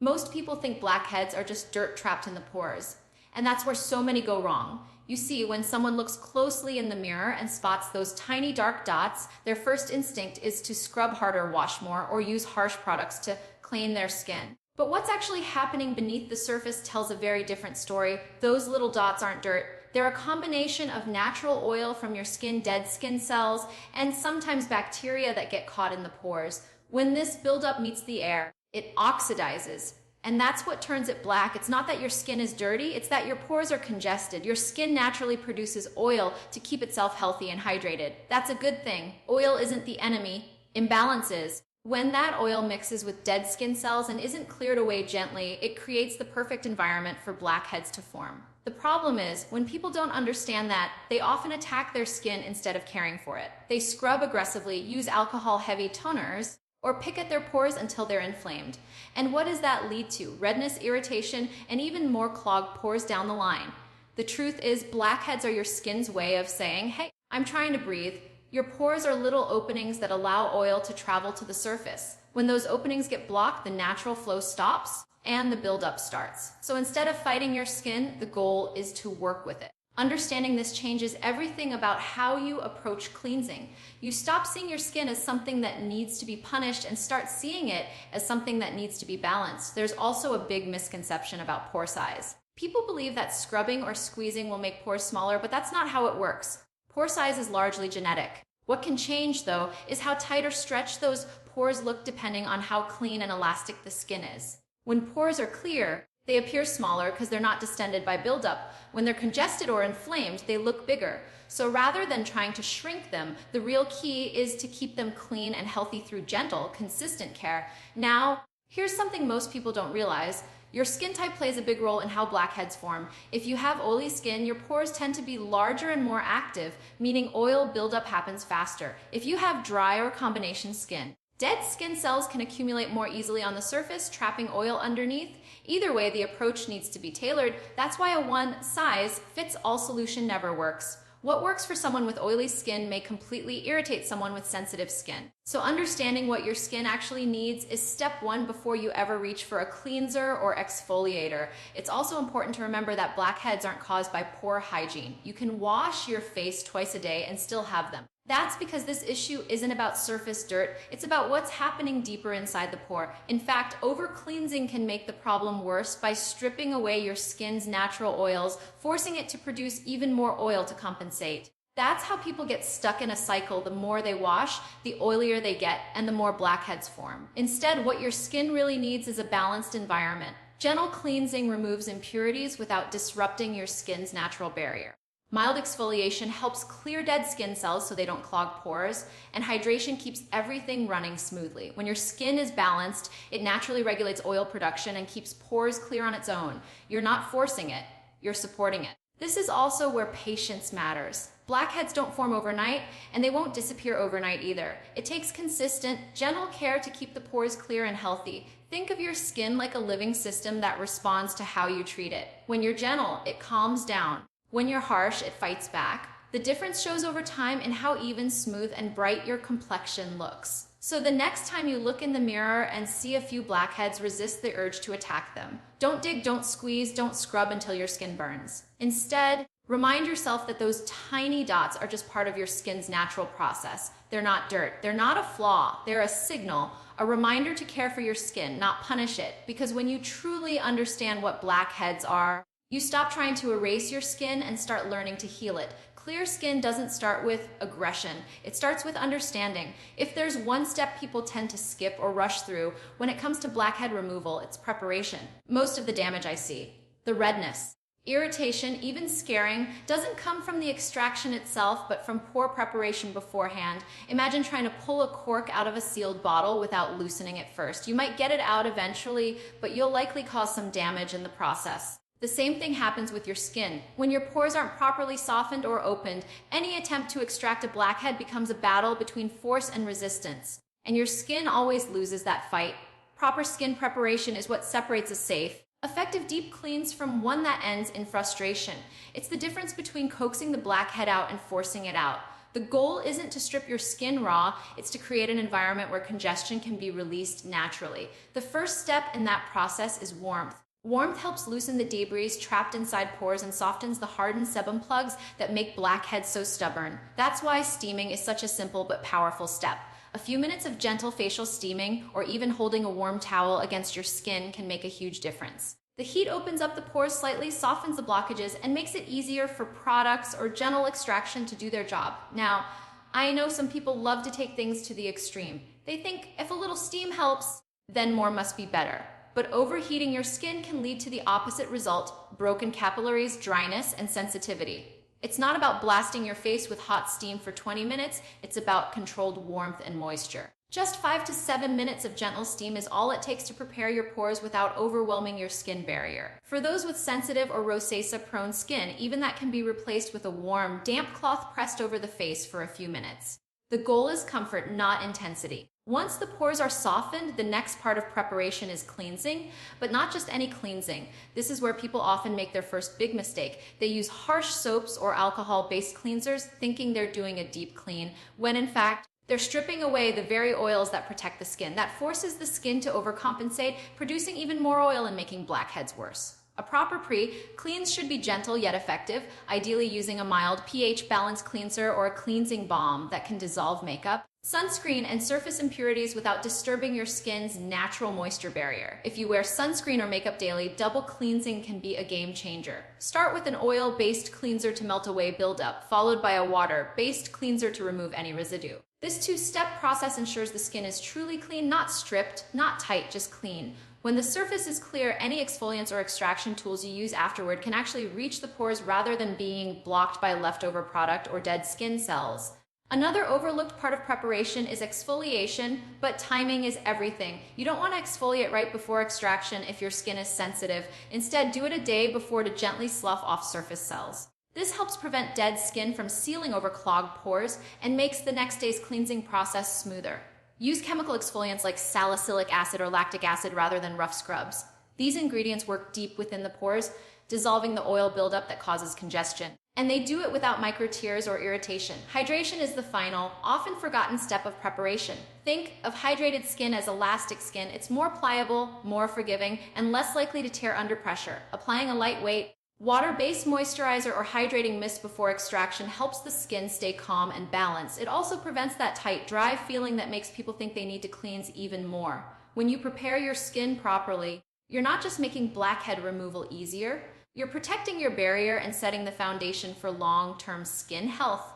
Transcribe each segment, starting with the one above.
Most people think blackheads are just dirt trapped in the pores, and that's where so many go wrong. You see, when someone looks closely in the mirror and spots those tiny dark dots, their first instinct is to scrub harder, wash more, or use harsh products to clean their skin. But what's actually happening beneath the surface tells a very different story. Those little dots aren't dirt. They're a combination of natural oil from your skin, dead skin cells, and sometimes bacteria that get caught in the pores. When this buildup meets the air, it oxidizes. And that's what turns it black. It's not that your skin is dirty, it's that your pores are congested. Your skin naturally produces oil to keep itself healthy and hydrated. That's a good thing. Oil isn't the enemy, imbalance is. When that oil mixes with dead skin cells and isn't cleared away gently, it creates the perfect environment for blackheads to form. The problem is, when people don't understand that, they often attack their skin instead of caring for it. They scrub aggressively, use alcohol-heavy toners, or pick at their pores until they're inflamed. And what does that lead to? Redness, irritation, and even more clogged pores down the line. The truth is, blackheads are your skin's way of saying, hey, I'm trying to breathe. Your pores are little openings that allow oil to travel to the surface. When those openings get blocked, the natural flow stops and the buildup starts. So instead of fighting your skin, the goal is to work with it. Understanding this changes everything about how you approach cleansing. You stop seeing your skin as something that needs to be punished and start seeing it as something that needs to be balanced. There's also a big misconception about pore size. People believe that scrubbing or squeezing will make pores smaller, but that's not how it works. Pore size is largely genetic. What can change, though, is how tight or stretched those pores look depending on how clean and elastic the skin is. When pores are clear, they appear smaller because they're not distended by buildup. When they're congested or inflamed, they look bigger. So rather than trying to shrink them, the real key is to keep them clean and healthy through gentle, consistent care. Now, here's something most people don't realize. Your skin type plays a big role in how blackheads form. If you have oily skin, your pores tend to be larger and more active, meaning oil buildup happens faster. If you have dry or combination skin, dead skin cells can accumulate more easily on the surface, trapping oil underneath. Either way, the approach needs to be tailored. That's why a one-size-fits-all solution never works. What works for someone with oily skin may completely irritate someone with sensitive skin. So understanding what your skin actually needs is step one before you ever reach for a cleanser or exfoliator. It's also important to remember that blackheads aren't caused by poor hygiene. You can wash your face twice a day and still have them. That's because this issue isn't about surface dirt, it's about what's happening deeper inside the pore. In fact, over-cleansing can make the problem worse by stripping away your skin's natural oils, forcing it to produce even more oil to compensate. That's how people get stuck in a cycle. The more they wash, the oilier they get, and the more blackheads form. Instead, what your skin really needs is a balanced environment. Gentle cleansing removes impurities without disrupting your skin's natural barrier. Mild exfoliation helps clear dead skin cells so they don't clog pores, and hydration keeps everything running smoothly. When your skin is balanced, it naturally regulates oil production and keeps pores clear on its own. You're not forcing it, you're supporting it. This is also where patience matters. Blackheads don't form overnight, and they won't disappear overnight either. It takes consistent, gentle care to keep the pores clear and healthy. Think of your skin like a living system that responds to how you treat it. When you're gentle, it calms down. When you're harsh, it fights back. The difference shows over time in how even, smooth, and bright your complexion looks. So the next time you look in the mirror and see a few blackheads, resist the urge to attack them. Don't dig, don't squeeze, don't scrub until your skin burns. Instead, remind yourself that those tiny dots are just part of your skin's natural process. They're not dirt. They're not a flaw. They're a signal, a reminder to care for your skin, not punish it. Because when you truly understand what blackheads are, you stop trying to erase your skin and start learning to heal it. Clear skin doesn't start with aggression. It starts with understanding. If there's one step people tend to skip or rush through when it comes to blackhead removal, it's preparation. Most of the damage I see, the redness, irritation, even scarring, doesn't come from the extraction itself, but from poor preparation beforehand. Imagine trying to pull a cork out of a sealed bottle without loosening it first. You might get it out eventually, but you'll likely cause some damage in the process. The same thing happens with your skin. When your pores aren't properly softened or opened, any attempt to extract a blackhead becomes a battle between force and resistance. And your skin always loses that fight. Proper skin preparation is what separates a safe, effective deep cleans from one that ends in frustration. It's the difference between coaxing the blackhead out and forcing it out. The goal isn't to strip your skin raw, it's to create an environment where congestion can be released naturally. The first step in that process is warmth. Warmth helps loosen the debris trapped inside pores and softens the hardened sebum plugs that make blackheads so stubborn. That's why steaming is such a simple but powerful step. A few minutes of gentle facial steaming or even holding a warm towel against your skin can make a huge difference. The heat opens up the pores slightly, softens the blockages, and makes it easier for products or gentle extraction to do their job. Now, I know some people love to take things to the extreme. They think if a little steam helps, then more must be better. But overheating your skin can lead to the opposite result: broken capillaries, dryness, and sensitivity. It's not about blasting your face with hot steam for 20 minutes, it's about controlled warmth and moisture. Just 5 to 7 minutes of gentle steam is all it takes to prepare your pores without overwhelming your skin barrier. For those with sensitive or rosacea-prone skin, even that can be replaced with a warm, damp cloth pressed over the face for a few minutes. The goal is comfort, not intensity. Once the pores are softened, the next part of preparation is cleansing, but not just any cleansing. This is where people often make their first big mistake. They use harsh soaps or alcohol-based cleansers, thinking they're doing a deep clean, when in fact, they're stripping away the very oils that protect the skin. That forces the skin to overcompensate, producing even more oil and making blackheads worse. A proper pre-cleanse should be gentle yet effective, ideally using a mild pH balanced cleanser or a cleansing balm that can dissolve makeup, sunscreen, and surface impurities without disturbing your skin's natural moisture barrier. If you wear sunscreen or makeup daily, double cleansing can be a game changer. Start with an oil-based cleanser to melt away buildup, followed by a water-based cleanser to remove any residue. This two-step process ensures the skin is truly clean, not stripped, not tight, just clean. When the surface is clear, any exfoliants or extraction tools you use afterward can actually reach the pores rather than being blocked by leftover product or dead skin cells. Another overlooked part of preparation is exfoliation, but timing is everything. You don't want to exfoliate right before extraction if your skin is sensitive. Instead, do it a day before to gently slough off surface cells. This helps prevent dead skin from sealing over clogged pores and makes the next day's cleansing process smoother. Use chemical exfoliants like salicylic acid or lactic acid rather than rough scrubs. These ingredients work deep within the pores, dissolving the oil buildup that causes congestion. And they do it without micro tears or irritation. Hydration is the final, often forgotten step of preparation. Think of hydrated skin as elastic skin. It's more pliable, more forgiving, and less likely to tear under pressure. Applying a lightweight, water-based moisturizer or hydrating mist before extraction helps the skin stay calm and balanced. It also prevents that tight, dry feeling that makes people think they need to cleanse even more. When you prepare your skin properly, you're not just making blackhead removal easier, you're protecting your barrier and setting the foundation for long-term skin health.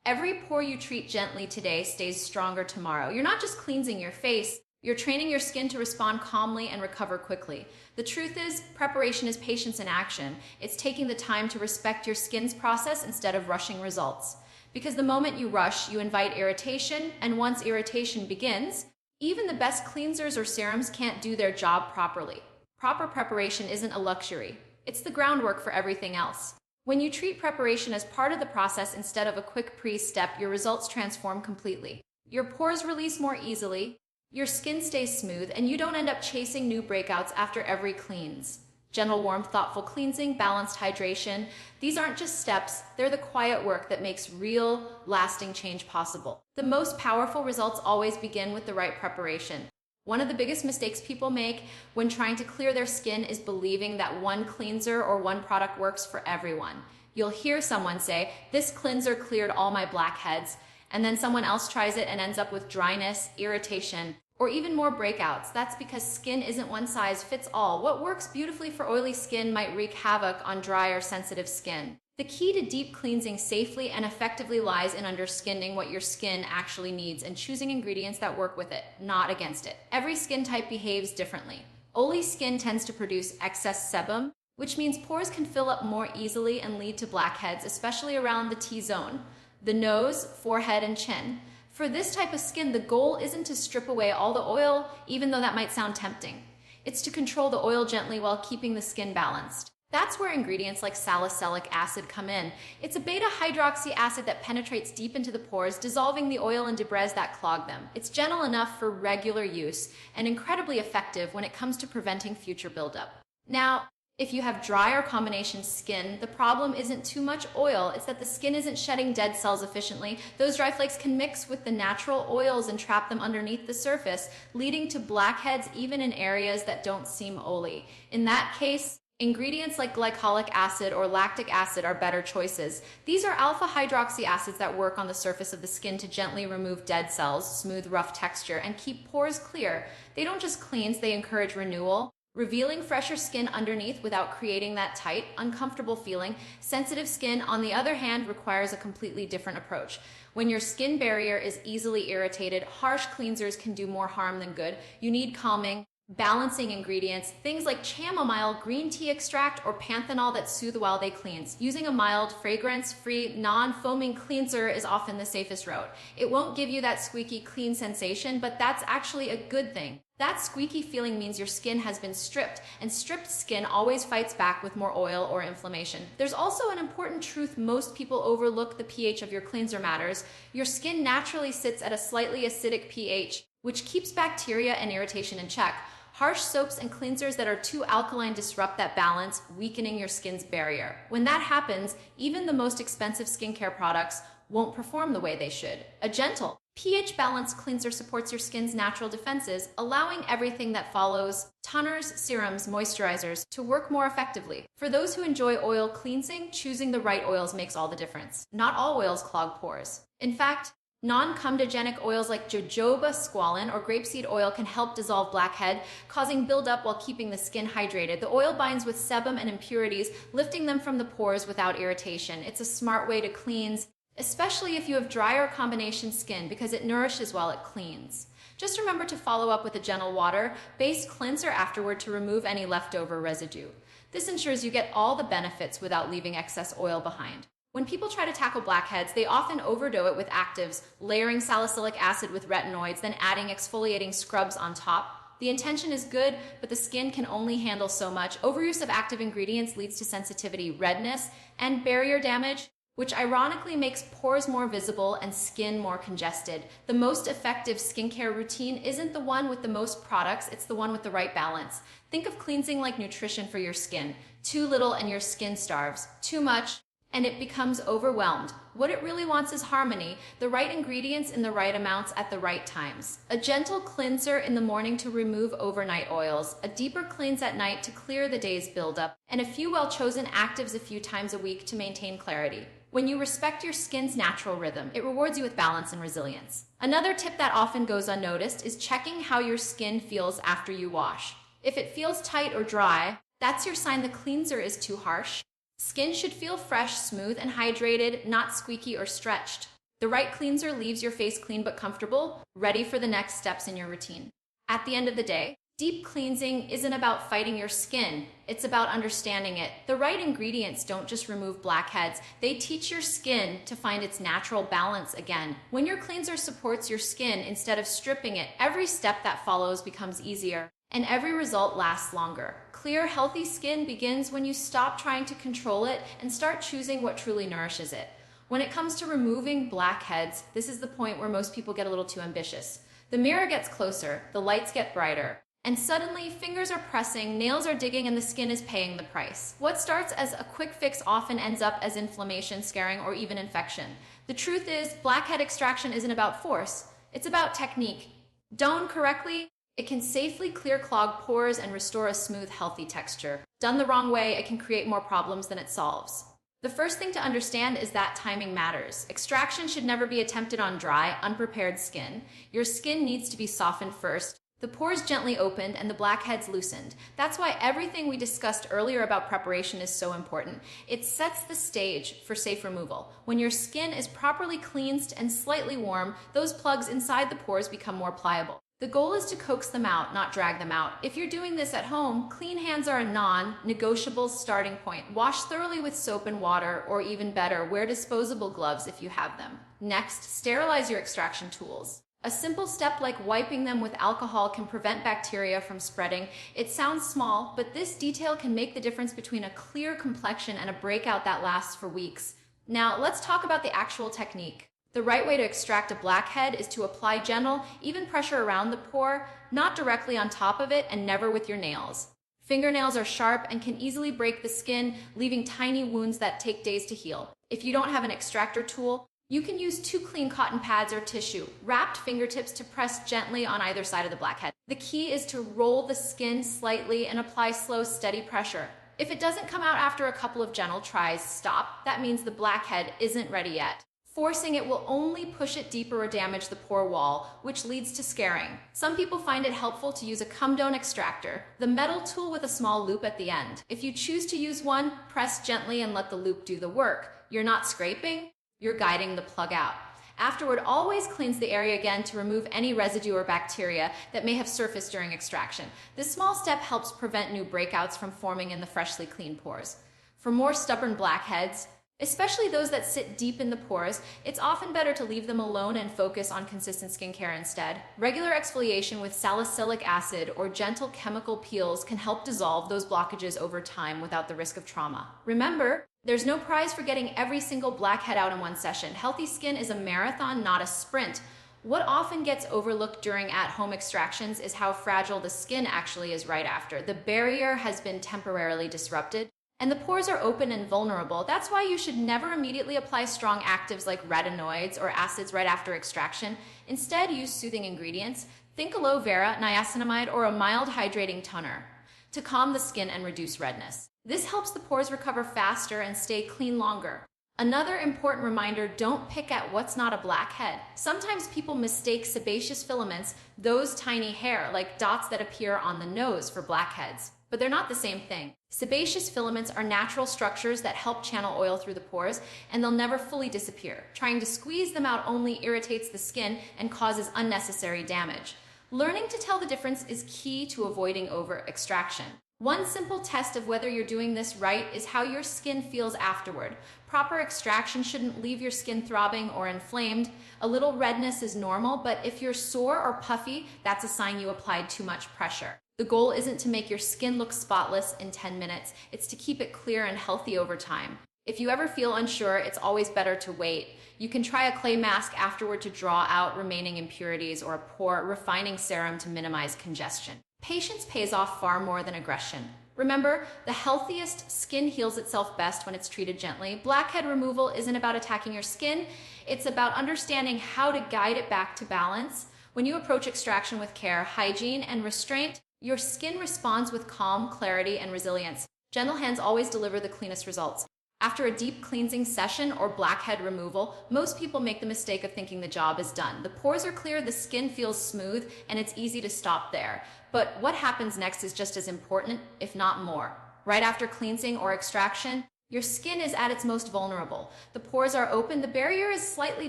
Every pore you treat gently today stays stronger tomorrow. You're not just cleansing your face, you're training your skin to respond calmly and recover quickly. The truth is, preparation is patience in action. It's taking the time to respect your skin's process instead of rushing results. Because the moment you rush, you invite irritation, and once irritation begins, even the best cleansers or serums can't do their job properly. Proper preparation isn't a luxury. It's the groundwork for everything else. When you treat preparation as part of the process instead of a quick pre-step, your results transform completely. Your pores release more easily, your skin stays smooth, and you don't end up chasing new breakouts after every cleanse. Gentle, warm, thoughtful cleansing, balanced hydration, these aren't just steps, they're the quiet work that makes real, lasting change possible. The most powerful results always begin with the right preparation. One of the biggest mistakes people make when trying to clear their skin is believing that one cleanser or one product works for everyone. You'll hear someone say, "This cleanser cleared all my blackheads," and then someone else tries it and ends up with dryness, irritation, or even more breakouts. That's because skin isn't one size fits all. What works beautifully for oily skin might wreak havoc on dry or sensitive skin. The key to deep cleansing safely and effectively lies in understanding what your skin actually needs and choosing ingredients that work with it, not against it. Every skin type behaves differently. Oily skin tends to produce excess sebum, which means pores can fill up more easily and lead to blackheads, especially around the T-zone, the nose, forehead, and chin. For this type of skin, the goal isn't to strip away all the oil, even though that might sound tempting. It's to control the oil gently while keeping the skin balanced. That's where ingredients like salicylic acid come in. It's a beta-hydroxy acid that penetrates deep into the pores, dissolving the oil and debris that clog them. It's gentle enough for regular use and incredibly effective when it comes to preventing future buildup. Now, If you have dry or combination skin, the problem isn't too much oil, it's that the skin isn't shedding dead cells efficiently. Those dry flakes can mix with the natural oils and trap them underneath the surface, leading to blackheads even in areas that don't seem oily. In that case, ingredients like glycolic acid or lactic acid are better choices. These are alpha hydroxy acids that work on the surface of the skin to gently remove dead cells, smooth rough texture, and keep pores clear. They don't just cleanse, they encourage renewal, revealing fresher skin underneath without creating that tight, uncomfortable feeling. Sensitive skin, on the other hand, requires a completely different approach. When your skin barrier is easily irritated, harsh cleansers can do more harm than good. You need calming, balancing ingredients, things like chamomile, green tea extract, or panthenol that soothe while they cleanse. Using a mild, fragrance-free, non-foaming cleanser is often the safest route. It won't give you that squeaky clean sensation, but that's actually a good thing. That squeaky feeling means your skin has been stripped, and stripped skin always fights back with more oil or inflammation. There's also an important truth most people overlook: the pH of your cleanser matters. Your skin naturally sits at a slightly acidic pH, which keeps bacteria and irritation in check. Harsh soaps and cleansers that are too alkaline disrupt that balance, weakening your skin's barrier. When that happens, even the most expensive skincare products won't perform the way they should. A gentle, pH-balanced cleanser supports your skin's natural defenses, allowing everything that follows, toners, serums, moisturizers, to work more effectively. For those who enjoy oil cleansing, choosing the right oils makes all the difference. Not all oils clog pores. In fact, non-comedogenic oils like jojoba, squalane, or grapeseed oil can help dissolve blackhead, causing buildup while keeping the skin hydrated. The oil binds with sebum and impurities, lifting them from the pores without irritation. It's a smart way to cleanse, especially if you have dry or combination skin, because it nourishes while it cleans. Just remember to follow up with a gentle water-based cleanser afterward to remove any leftover residue. This ensures you get all the benefits without leaving excess oil behind. When people try to tackle blackheads, they often overdo it with actives, layering salicylic acid with retinoids, then adding exfoliating scrubs on top. The intention is good, but the skin can only handle so much. Overuse of active ingredients leads to sensitivity, redness, and barrier damage, which ironically makes pores more visible and skin more congested. The most effective skincare routine isn't the one with the most products, it's the one with the right balance. Think of cleansing like nutrition for your skin. Too little and your skin starves. Too much, and it becomes overwhelmed. What it really wants is harmony, the right ingredients in the right amounts at the right times. A gentle cleanser in the morning to remove overnight oils, a deeper cleanse at night to clear the day's buildup, and a few well-chosen actives a few times a week to maintain clarity. When you respect your skin's natural rhythm, it rewards you with balance and resilience. Another tip that often goes unnoticed is checking how your skin feels after you wash. If it feels tight or dry, that's your sign the cleanser is too harsh. Skin should feel fresh, smooth, and hydrated, not squeaky or stretched. The right cleanser leaves your face clean but comfortable, ready for the next steps in your routine. At the end of the day, deep cleansing isn't about fighting your skin, it's about understanding it. The right ingredients don't just remove blackheads, they teach your skin to find its natural balance again. When your cleanser supports your skin instead of stripping it, every step that follows becomes easier, and every result lasts longer. Clear, healthy skin begins when you stop trying to control it and start choosing what truly nourishes it. When it comes to removing blackheads, this is the point where most people get a little too ambitious. The mirror gets closer, the lights get brighter, and suddenly fingers are pressing, nails are digging, and the skin is paying the price. What starts as a quick fix often ends up as inflammation, scarring, or even infection. The truth is, blackhead extraction isn't about force, it's about technique. Done correctly, it can safely clear clogged pores and restore a smooth, healthy texture. Done the wrong way, it can create more problems than it solves. The first thing to understand is that timing matters. Extraction should never be attempted on dry, unprepared skin. Your skin needs to be softened first, the pores gently opened, and the blackheads loosened. That's why everything we discussed earlier about preparation is so important. It sets the stage for safe removal. When your skin is properly cleansed and slightly warm, those plugs inside the pores become more pliable. The goal is to coax them out, not drag them out. If you're doing this at home, clean hands are a non-negotiable starting point. Wash thoroughly with soap and water, or even better, wear disposable gloves if you have them. Next, sterilize your extraction tools. A simple step like wiping them with alcohol can prevent bacteria from spreading. It sounds small, but this detail can make the difference between a clear complexion and a breakout that lasts for weeks. Now, let's talk about the actual technique. The right way to extract a blackhead is to apply gentle, even pressure around the pore, not directly on top of it, and never with your nails. Fingernails are sharp and can easily break the skin, leaving tiny wounds that take days to heal. If you don't have an extractor tool, you can use 2 clean cotton pads or tissue, wrapped fingertips to press gently on either side of the blackhead. The key is to roll the skin slightly and apply slow, steady pressure. If it doesn't come out after a couple of gentle tries, stop. That means the blackhead isn't ready yet. Forcing it will only push it deeper or damage the pore wall, which leads to scarring. Some people find it helpful to use a come-down extractor, the metal tool with a small loop at the end. If you choose to use one, press gently and let the loop do the work. You're not scraping, you're guiding the plug out. Afterward, always cleanse the area again to remove any residue or bacteria that may have surfaced during extraction. This small step helps prevent new breakouts from forming in the freshly cleaned pores. For more stubborn blackheads, especially those that sit deep in the pores, it's often better to leave them alone and focus on consistent skincare instead. Regular exfoliation with salicylic acid or gentle chemical peels can help dissolve those blockages over time without the risk of trauma. Remember, there's no prize for getting every single blackhead out in one session. Healthy skin is a marathon, not a sprint. What often gets overlooked during at-home extractions is how fragile the skin actually is right after. The barrier has been temporarily disrupted, and the pores are open and vulnerable. That's why you should never immediately apply strong actives like retinoids or acids right after extraction. Instead, use soothing ingredients. Think aloe vera, niacinamide, or a mild hydrating toner to calm the skin and reduce redness. This helps the pores recover faster and stay clean longer. Another important reminder, don't pick at what's not a blackhead. Sometimes people mistake sebaceous filaments, those tiny hair, like dots that appear on the nose, for blackheads. But they're not the same thing. Sebaceous filaments are natural structures that help channel oil through the pores, and they'll never fully disappear. Trying to squeeze them out only irritates the skin and causes unnecessary damage. Learning to tell the difference is key to avoiding over-extraction. One simple test of whether you're doing this right is how your skin feels afterward. Proper extraction shouldn't leave your skin throbbing or inflamed. A little redness is normal, but if you're sore or puffy, that's a sign you applied too much pressure. The goal isn't to make your skin look spotless in 10 minutes. It's to keep it clear and healthy over time. If you ever feel unsure, it's always better to wait. You can try a clay mask afterward to draw out remaining impurities, or a pore refining serum to minimize congestion. Patience pays off far more than aggression. Remember, the healthiest skin heals itself best when it's treated gently. Blackhead removal isn't about attacking your skin. It's about understanding how to guide it back to balance. When you approach extraction with care, hygiene, and restraint, your skin responds with calm, clarity, and resilience. Gentle hands always deliver the cleanest results. After a deep cleansing session or blackhead removal, most people make the mistake of thinking the job is done. The pores are clear, the skin feels smooth, and it's easy to stop there. But what happens next is just as important, if not more. Right after cleansing or extraction, your skin is at its most vulnerable. The pores are open, the barrier is slightly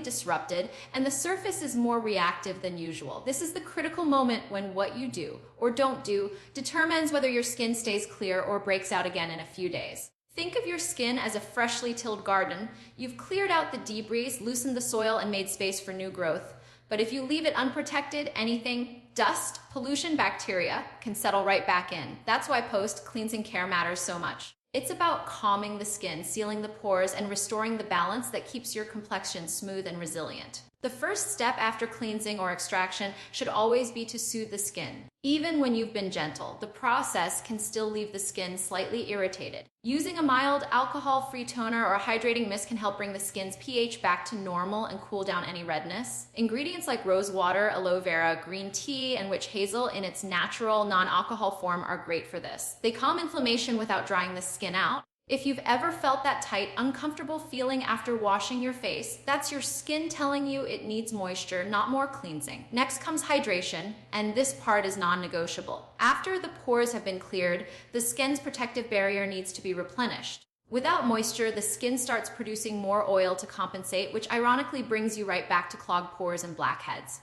disrupted, and the surface is more reactive than usual. This is the critical moment when what you do or don't do determines whether your skin stays clear or breaks out again in a few days. Think of your skin as a freshly tilled garden. You've cleared out the debris, loosened the soil, and made space for new growth. But if you leave it unprotected, anything, dust, pollution, bacteria, can settle right back in. That's why post-cleansing care matters so much. It's about calming the skin, sealing the pores, and restoring the balance that keeps your complexion smooth and resilient. The first step after cleansing or extraction should always be to soothe the skin. Even when you've been gentle, the process can still leave the skin slightly irritated. Using a mild alcohol-free toner or a hydrating mist can help bring the skin's pH back to normal and cool down any redness. Ingredients like rose water, aloe vera, green tea, and witch hazel in its natural, non-alcohol form are great for this. They calm inflammation without drying the skin out. If you've ever felt that tight, uncomfortable feeling after washing your face, that's your skin telling you it needs moisture, not more cleansing. Next comes hydration, and this part is non-negotiable. After the pores have been cleared, the skin's protective barrier needs to be replenished. Without moisture, the skin starts producing more oil to compensate, which ironically brings you right back to clogged pores and blackheads.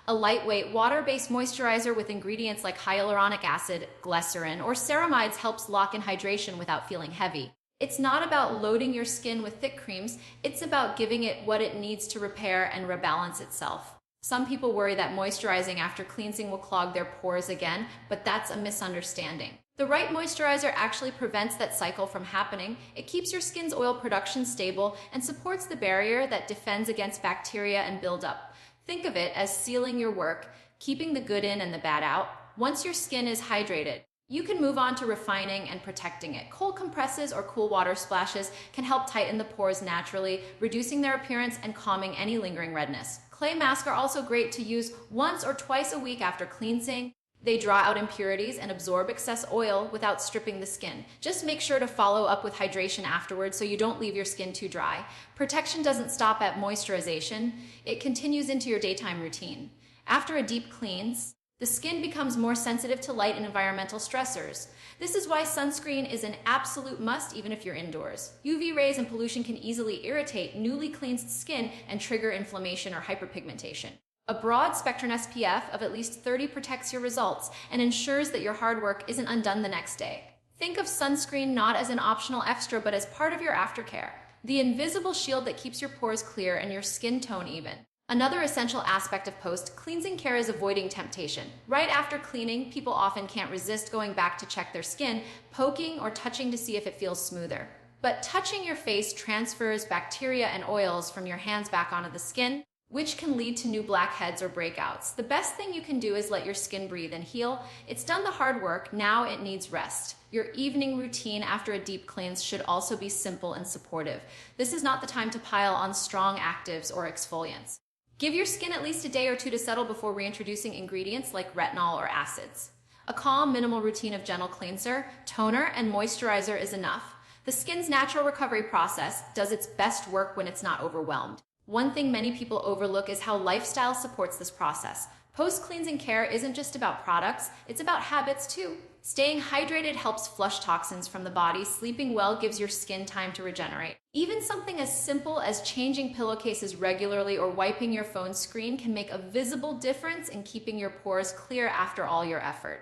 A lightweight, water-based moisturizer with ingredients like hyaluronic acid, glycerin, or ceramides helps lock in hydration without feeling heavy. It's not about loading your skin with thick creams, it's about giving it what it needs to repair and rebalance itself. Some people worry that moisturizing after cleansing will clog their pores again, but that's a misunderstanding. The right moisturizer actually prevents that cycle from happening. It keeps your skin's oil production stable and supports the barrier that defends against bacteria and buildup. Think of it as sealing your work, keeping the good in and the bad out. Once your skin is hydrated, You can move on to refining and protecting it. Cold compresses or cool water splashes can help tighten the pores naturally, reducing their appearance and calming any lingering redness. Clay masks are also great to use once or twice a week after cleansing. They draw out impurities and absorb excess oil without stripping the skin. Just make sure to follow up with hydration afterwards so you don't leave your skin too dry. Protection doesn't stop at moisturization. It continues into your daytime routine. After a deep cleanse, the skin becomes more sensitive to light and environmental stressors. This is why sunscreen is an absolute must even if you're indoors. UV rays and pollution can easily irritate newly cleansed skin and trigger inflammation or hyperpigmentation. A broad spectrum SPF of at least 30 protects your results and ensures that your hard work isn't undone the next day. Think of sunscreen not as an optional extra but as part of your aftercare, the invisible shield that keeps your pores clear and your skin tone even. Another essential aspect of post-cleansing care is avoiding temptation. Right after cleaning, people often can't resist going back to check their skin, poking or touching to see if it feels smoother. But touching your face transfers bacteria and oils from your hands back onto the skin, which can lead to new blackheads or breakouts. The best thing you can do is let your skin breathe and heal. It's done the hard work, now it needs rest. Your evening routine after a deep cleanse should also be simple and supportive. This is not the time to pile on strong actives or exfoliants. Give your skin at least a day or two to settle before reintroducing ingredients like retinol or acids. A calm, minimal routine of gentle cleanser, toner, and moisturizer is enough. The skin's natural recovery process does its best work when it's not overwhelmed. One thing many people overlook is how lifestyle supports this process. Post-cleansing care isn't just about products, it's about habits too. Staying hydrated helps flush toxins from the body. Sleeping well gives your skin time to regenerate. Even something as simple as changing pillowcases regularly or wiping your phone screen can make a visible difference in keeping your pores clear after all your effort.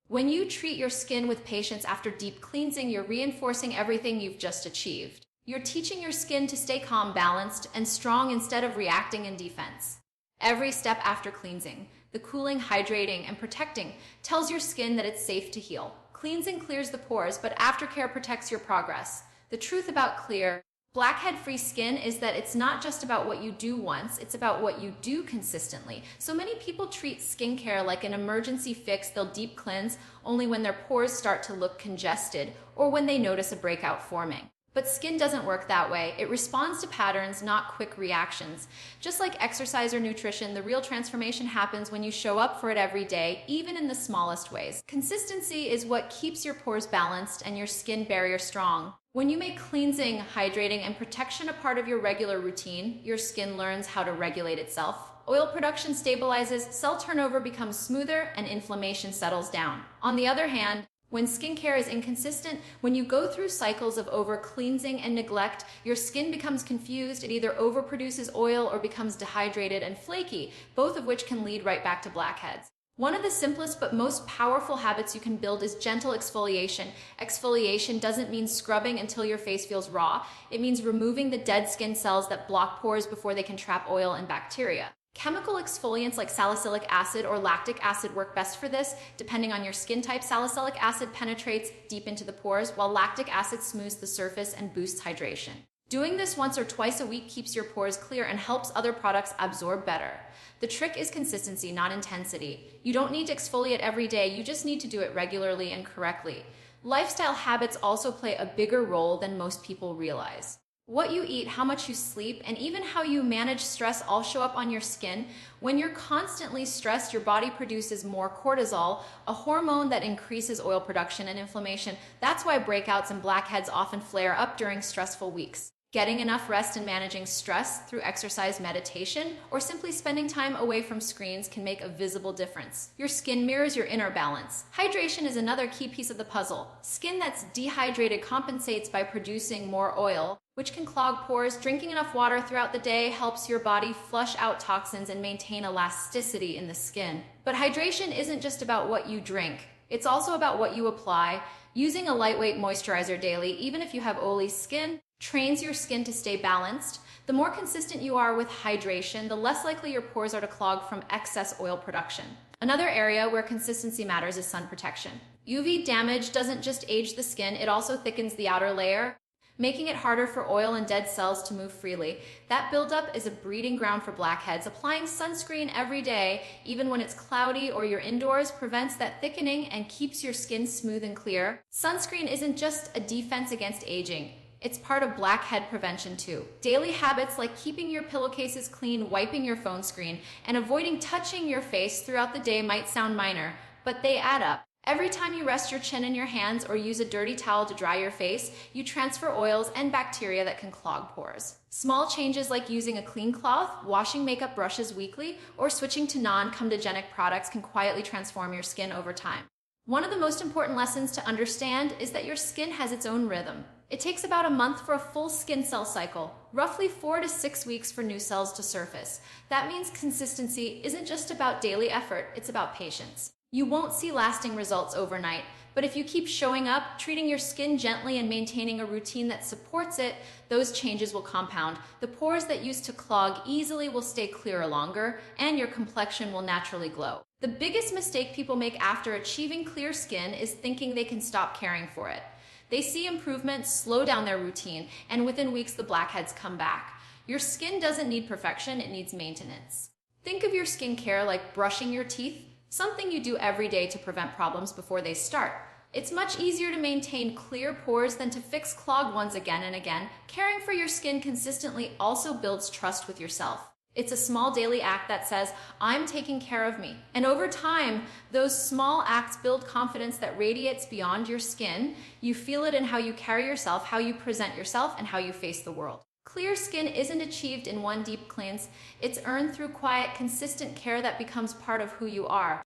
When you treat your skin with patience after deep cleansing, you're reinforcing everything you've just achieved. You're teaching your skin to stay calm, balanced, and strong instead of reacting in defense. Every step after cleansing, the cooling, hydrating, and protecting tells your skin that it's safe to heal. Cleansing clears the pores, but aftercare protects your progress. The truth about clear, blackhead-free skin is that it's not just about what you do once, it's about what you do consistently. So many people treat skincare like an emergency fix. They'll deep cleanse only when their pores start to look congested or when they notice a breakout forming. But skin doesn't work that way. It responds to patterns, not quick reactions. Just like exercise or nutrition, the real transformation happens when you show up for it every day, even in the smallest ways. Consistency is what keeps your pores balanced and your skin barrier strong. When you make cleansing, hydrating, and protection a part of your regular routine, your skin learns how to regulate itself. Oil production stabilizes, cell turnover becomes smoother, and inflammation settles down. On the other hand, when skincare is inconsistent, when you go through cycles of over-cleansing and neglect, your skin becomes confused. It either overproduces oil or becomes dehydrated and flaky, both of which can lead right back to blackheads. One of the simplest but most powerful habits you can build is gentle exfoliation. Exfoliation doesn't mean scrubbing until your face feels raw. It means removing the dead skin cells that block pores before they can trap oil and bacteria. Chemical exfoliants like salicylic acid or lactic acid work best for this. Depending on your skin type, salicylic acid penetrates deep into the pores, while lactic acid smooths the surface and boosts hydration. Doing this once or twice a week keeps your pores clear and helps other products absorb better. The trick is consistency, not intensity. You don't need to exfoliate every day, you just need to do it regularly and correctly. Lifestyle habits also play a bigger role than most people realize. What you eat, how much you sleep, and even how you manage stress all show up on your skin. When you're constantly stressed, your body produces more cortisol, a hormone that increases oil production and inflammation. That's why breakouts and blackheads often flare up during stressful weeks. Getting enough rest and managing stress through exercise, meditation, or simply spending time away from screens can make a visible difference. Your skin mirrors your inner balance. Hydration is another key piece of the puzzle. Skin that's dehydrated compensates by producing more oil, which can clog pores. Drinking enough water throughout the day helps your body flush out toxins and maintain elasticity in the skin. But hydration isn't just about what you drink. It's also about what you apply. Using a lightweight moisturizer daily, even if you have oily skin, trains your skin to stay balanced. The more consistent you are with hydration, the less likely your pores are to clog from excess oil production. Another area where consistency matters is sun protection. UV damage doesn't just age the skin, it also thickens the outer layer, making it harder for oil and dead cells to move freely. That buildup is a breeding ground for blackheads. Applying sunscreen every day, even when it's cloudy or you're indoors, prevents that thickening and keeps your skin smooth and clear. Sunscreen isn't just a defense against aging. It's part of blackhead prevention too. Daily habits like keeping your pillowcases clean, wiping your phone screen, and avoiding touching your face throughout the day might sound minor, but they add up. Every time you rest your chin in your hands or use a dirty towel to dry your face, you transfer oils and bacteria that can clog pores. Small changes like using a clean cloth, washing makeup brushes weekly, or switching to non-comedogenic products can quietly transform your skin over time. One of the most important lessons to understand is that your skin has its own rhythm. It takes about a month for a full skin cell cycle, roughly 4 to 6 weeks for new cells to surface. That means consistency isn't just about daily effort, it's about patience. You won't see lasting results overnight, but if you keep showing up, treating your skin gently and maintaining a routine that supports it, those changes will compound. The pores that used to clog easily will stay clearer longer, and your complexion will naturally glow. The biggest mistake people make after achieving clear skin is thinking they can stop caring for it. They see improvement, slow down their routine, and within weeks the blackheads come back. Your skin doesn't need perfection, it needs maintenance. Think of your skincare like brushing your teeth, something you do every day to prevent problems before they start. It's much easier to maintain clear pores than to fix clogged ones again and again. Caring for your skin consistently also builds trust with yourself. It's a small daily act that says, I'm taking care of me. And over time, those small acts build confidence that radiates beyond your skin. You feel it in how you carry yourself, how you present yourself, and how you face the world. Clear skin isn't achieved in one deep cleanse. It's earned through quiet, consistent care that becomes part of who you are.